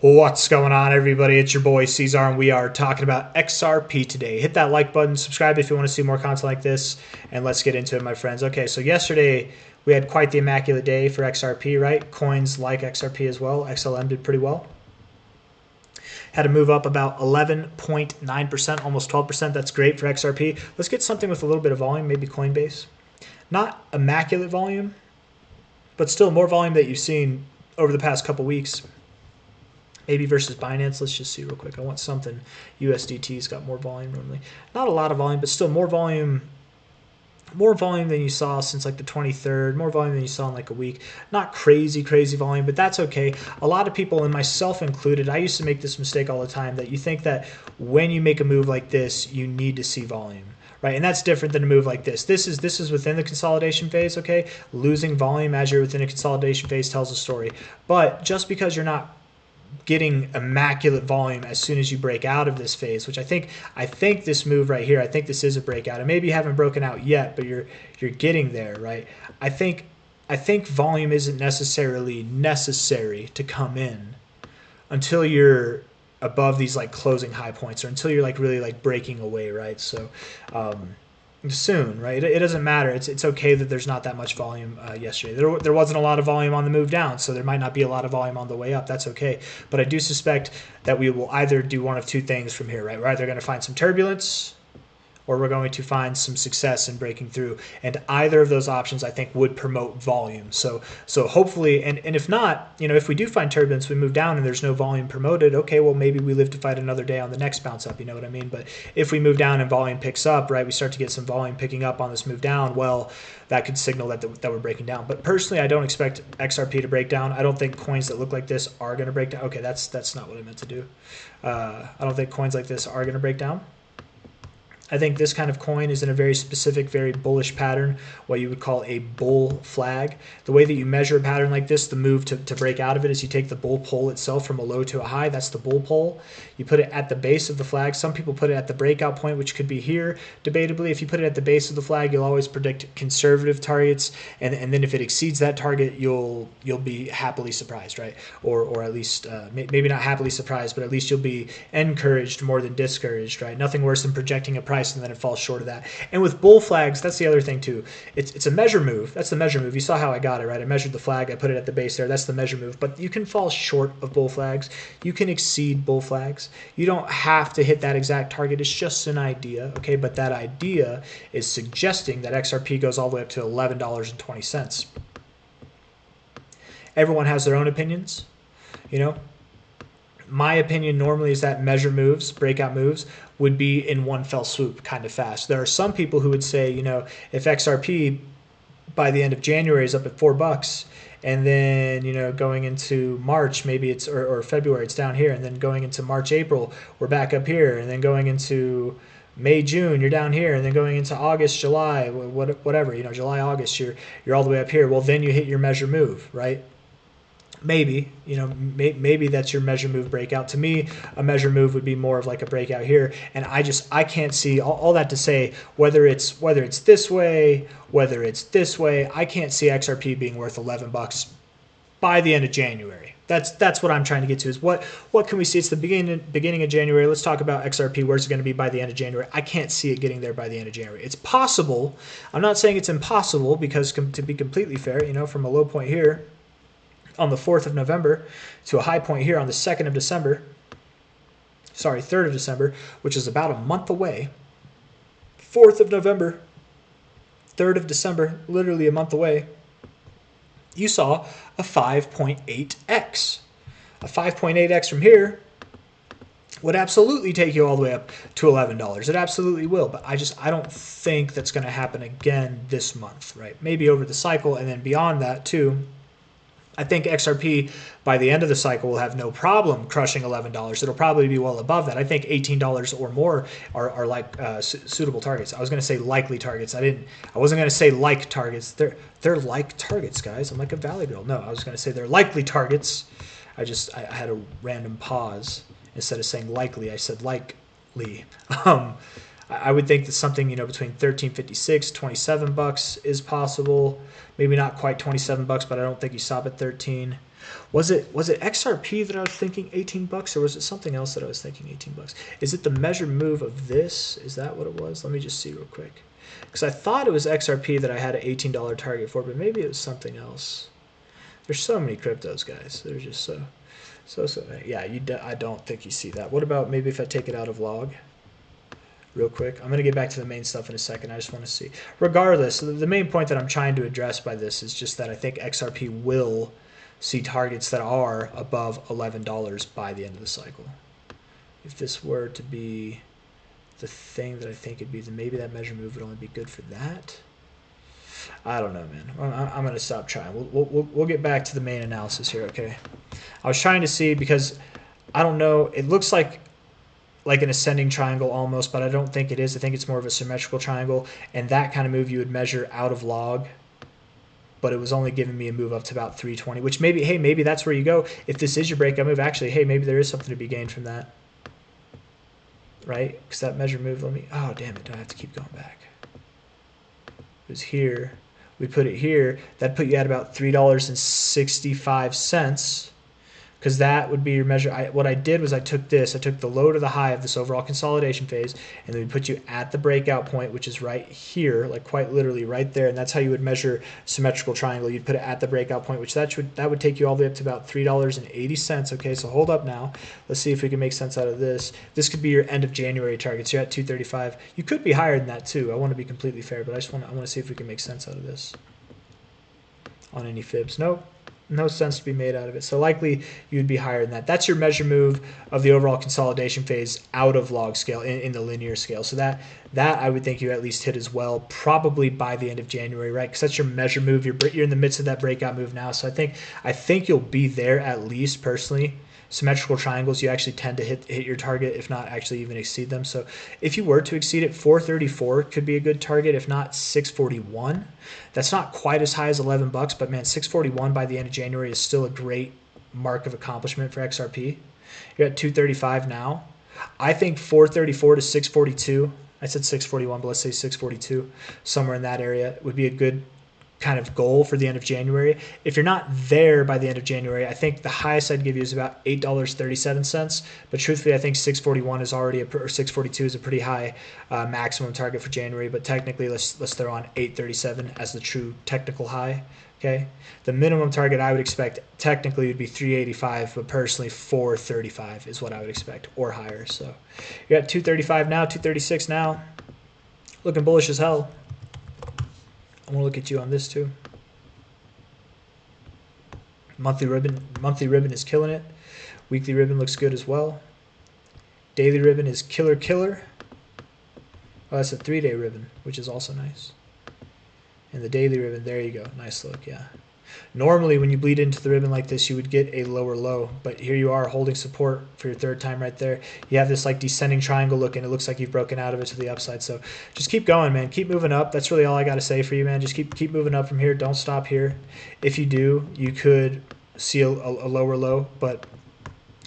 What's going on, everybody? It's your boy C-Zar, and we are talking about XRP today. Hit that like button, subscribe if you want to see more content like this, and let's get into it, my friends. Okay, so yesterday we had quite the immaculate day for XRP, right? Coins like XRP as well. XLM did pretty well. Had to move up about 11.9%, almost 12%. That's great for XRP. Let's get something with a little bit of volume, maybe Coinbase. Not immaculate volume, but still more volume that you've seen over the past couple weeks. Maybe versus Binance. Let's just see real quick. I want something. USDT's got more volume normally. Not a lot of volume, but still more volume. More volume than you saw since like the 23rd. More volume than you saw in like a week. Not crazy volume, but that's okay. A lot of people, and myself included, I used to make this mistake all the time, that you think that when you make a move like this, you need to see volume. Right, and that's different than a move like this. This is within the consolidation phase, okay? Losing volume as you're within a consolidation phase tells a story. But just because you're not getting immaculate volume as soon as you break out of this phase, which I think this move right here, I think this is a breakout. And maybe you haven't broken out yet, but you're getting there, right? I think volume isn't necessarily necessary to come in until you're above these like closing high points, or until you're like really like breaking away, right? So soon, right? It doesn't matter. It's okay that there's not that much volume yesterday. There wasn't a lot of volume on the move down, so there might not be a lot of volume on the way up. That's okay. But I do suspect that we will either do one of two things from here, right? We're either going to find some turbulence, or we're going to find some success in breaking through. And either of those options, I think, would promote volume. So hopefully, and if not, you know, if we do find turbulence, we move down and there's no volume promoted, okay, well, maybe we live to fight another day on the next bounce up, you know what I mean? But if we move down and volume picks up, right, we start to get some volume picking up on this move down, well, that could signal that we're breaking down. But personally, I don't expect XRP to break down. I don't think coins that look like this are going to break down. Okay, that's not what I meant to do. I don't think coins like this are going to break down. I think this kind of coin is in a very specific, very bullish pattern, what you would call a bull flag. The way that you measure a pattern like this, the move to break out of it, is you take the bull pole itself from a low to a high. That's the bull pole. You put it at the base of the flag. Some people put it at the breakout point, which could be here. Debatably, if you put it at the base of the flag, you'll always predict conservative targets, and then if it exceeds that target, you'll be happily surprised, right? Or at least maybe not happily surprised, but at least you'll be encouraged more than discouraged, right? Nothing worse than projecting a price and then it falls short of that. And with bull flags, that's the other thing too. It's a measure move. That's the measure move. You saw how I got it, right? I measured the flag. I put it at the base there. That's the measure move. But you can fall short of bull flags. You can exceed bull flags. You don't have to hit that exact target. It's just an idea, okay? But that idea is suggesting that XRP goes all the way up to $11.20. Everyone has their own opinions, you know? My opinion normally is that measure moves, breakout moves, would be in one fell swoop kind of fast. There are some people who would say, you know, if XRP by the end of January is up at $4, and then, you know, going into March, maybe it's, or February, it's down here, and then going into March, April, we're back up here, and then going into May, June, you're down here, and then going into August, July, whatever, you know, July, August, you're all the way up here. Well, then you hit your measure move, right? Maybe, you know, maybe that's your measure move breakout. To me, a measure move would be more of like a breakout here. And I can't see all that to say whether it's this way, whether it's this way. I can't see XRP being worth $11 by the end of January. That's what I'm trying to get to, is what can we see? It's the beginning of January. Let's talk about XRP. Where's it going to be by the end of January? I can't see it getting there by the end of January. It's possible. I'm not saying it's impossible, because to be completely fair, you know, from a low point here on the 4th of November to a high point here on the 2nd of December, sorry, 3rd of December, which is about a month away. 4th of November, 3rd of December, literally a month away, you saw a 5.8x. A 5.8x from here would absolutely take you all the way up to $11. It absolutely will, but I don't think that's going to happen again this month, right? Maybe over the cycle, and then beyond that too. I think XRP by the end of the cycle will have no problem crushing $11. It'll probably be well above that. I think $18 or more are like suitable targets. I was going to say likely targets. I wasn't going to say like targets. They're like targets, guys. I'm like a Valley Girl. No, I was going to say they're likely targets. I had a random pause. Instead of saying likely, I said likely. I would think that something, between 13.56, 27 bucks is possible. Maybe not quite 27 bucks, but I don't think you stop at 13. Was it XRP that I was thinking 18 bucks, or was it something else that I was thinking 18 bucks? Is it the measured move of this? Is that what it was? Let me just see real quick. Because I thought it was XRP that I had an $18 target for, but maybe it was something else. There's so many cryptos, guys. They're just so yeah, I don't think you see that. What about maybe if I take it out of log real quick? I'm going to get back to the main stuff in a second. I just want to see. Regardless, the main point that I'm trying to address by this is just that I think XRP will see targets that are above $11 by the end of the cycle. If this were to be the thing that I think it'd be, then maybe that measure move would only be good for that. I don't know, man. I'm going to stop trying. We'll get back to the main analysis here, okay? I was trying to see because I don't know. It looks like an ascending triangle almost, but I don't think it is. I think it's more of a symmetrical triangle, and that kind of move you would measure out of log, but it was only giving me a move up to about 320, which maybe, hey, maybe that's where you go. If this is your breakout move, actually, hey, maybe there is something to be gained from that, right? Because that measure move, oh, damn it, do I have to keep going back? It was here. We put it here. That'd put you at about $3.65, because that would be your measure. What I did was I took the low to the high of this overall consolidation phase, and then we put you at the breakout point, which is right here, like quite literally right there, and that's how you would measure symmetrical triangle. You'd put it at the breakout point, which that would take you all the way up to about $3.80. Okay, so hold up now. Let's see if we can make sense out of this. This could be your end of January target. So you're at 235. You could be higher than that too. I want to be completely fair, but I want to see if we can make sense out of this on any fibs. Nope. No sense to be made out of it. So likely you'd be higher than that. That's your measure move of the overall consolidation phase out of log scale in the linear scale. So that I would think you at least hit as well, probably by the end of January, right? Because that's your measure move. You're in the midst of that breakout move now. So I think you'll be there at least personally. Symmetrical triangles, you actually tend to hit your target, if not actually even exceed them. So if you were to exceed it, 434 could be a good target, if not 641. That's not quite as high as 11 bucks, but man, 641 by the end of January is still a great mark of accomplishment for XRP. You're at 235 now. I think 434 to 642, I said 641, but let's say 642, somewhere in that area would be a good kind of goal for the end of January. If you're not there by the end of January, I think the highest I'd give you is about $8.37. But truthfully, I think 641 is already or 642 is a pretty high maximum target for January. But technically, let's throw on 837 as the true technical high. Okay, the minimum target I would expect technically would be 385, but personally 435 is what I would expect or higher. So you're at 235 now, 236 now, looking bullish as hell. I want to look at you on this too. Monthly ribbon is killing it. Weekly ribbon looks good as well. Daily ribbon is killer. Oh, that's a 3-day ribbon, which is also nice. And the daily ribbon, there you go. Nice look, yeah. Normally, when you bleed into the ribbon like this, you would get a lower low, but here you are holding support for your third time right there. You have this like descending triangle look, and it looks like you've broken out of it to the upside. So just keep going, man. Keep moving up. That's really all I got to say for you, man. Just keep moving up from here. Don't stop here. If you do, you could see a lower low,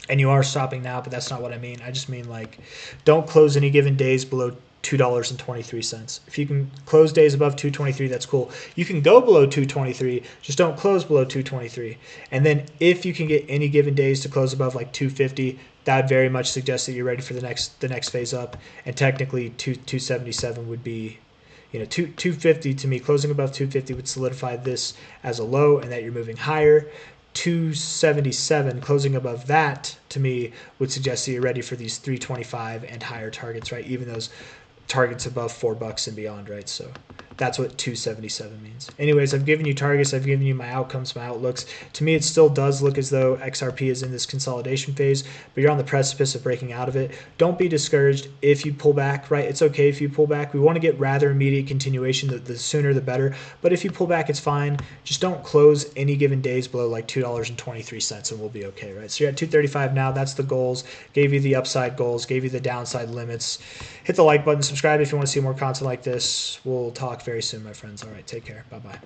and you are stopping now, but that's not what I mean. I just mean like don't close any given days below $2.23. If you can close days above 223, that's cool. You can go below 223, just don't close below 223. And then if you can get any given days to close above like 250, that would very much suggest that you're ready for the next phase up. And technically 277 would be, 250 to me, closing above 250 would solidify this as a low and that you're moving higher. 277 closing above that to me would suggest that you're ready for these 325 and higher targets, right? Even those targets above $4 and beyond, right? So that's what 277 means. Anyways, I've given you targets. I've given you my outcomes, my outlooks. To me, it still does look as though XRP is in this consolidation phase, but you're on the precipice of breaking out of it. Don't be discouraged if you pull back, right? It's okay if you pull back. We want to get rather immediate continuation. The sooner, the better. But if you pull back, it's fine. Just don't close any given days below like $2.23 and we'll be okay, right? So you're at 235 now. That's the goals. Gave you the upside goals. Gave you the downside limits. Hit the like button. Subscribe if you want to see more content like this. We'll talk very soon, my friends. All right, take care. Bye-bye.